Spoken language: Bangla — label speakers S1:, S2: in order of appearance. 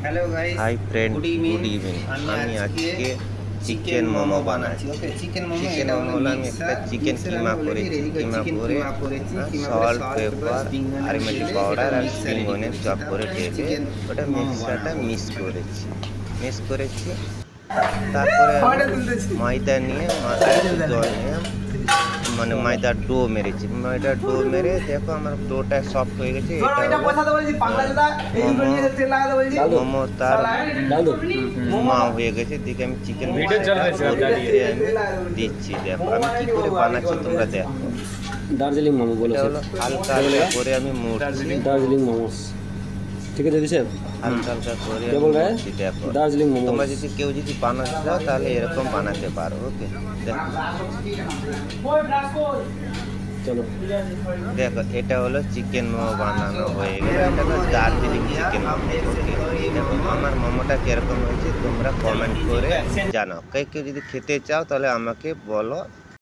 S1: Hello guys,
S2: hi friend,
S1: good
S2: good
S1: evening.
S2: Evening. আমি
S1: আজকে
S2: আজকে চিকেন মোমো বানাচ্ছি।
S1: ওকে, চিকেন মোমো
S2: চিকেন
S1: এটা
S2: মোমো
S1: হলো
S2: হলো আমি একটা চিকেন কিমা করেছি। কিমা করে সল্ট, পেপার আর মির্চি পাউডার আর স্প্রিং অনিয়ন চপ করে ঢেকে ওটা মিক্সচারটা মিক্স করেছি। তারপরে আমি ময়দা নিয়ে একটু জল নিয়ে মানে ময়দার ডো মেরেছি। ময়দার ডো মেরে দেখো আমার ডোটা সফট হয়ে গেছে। এটা হলো মোমো তার মা হয়ে গেছে। দিকে আমি চিকেন আমি দিচ্ছি। দেখো আমি কি করে বানাচ্ছি তোমরা দেখো।
S3: দার্জিলিং মোমো বলে
S2: এটা হলো হালকা হালকা করে আমি মুড়ছি।
S3: দার্জিলিং মোমোস ঠিক আছে দিদি
S2: হালকা হালকা করে
S3: কে
S2: আমি
S3: বল रहा है
S2: মুড়ছি। দেখো
S3: দার্জিলিং মোমো
S2: তোমরা যদি কেউ যদি বানাতে চাও তাহলে এরকম বানাতে পারো। ওকে, দেখো
S3: চলো
S2: দেখো এটা হলো চিকেন মোমো বানানো হয়ে গেল। এটা হলো দার্জিলিং চিকেন মোমো। ওকে, দেখো আমার মোমোটা কিরকম হয়েছে তোমরা কমেন্ট করে জানাও। কেউ যদি খেতে চাও তাহলে আমাকে বলো।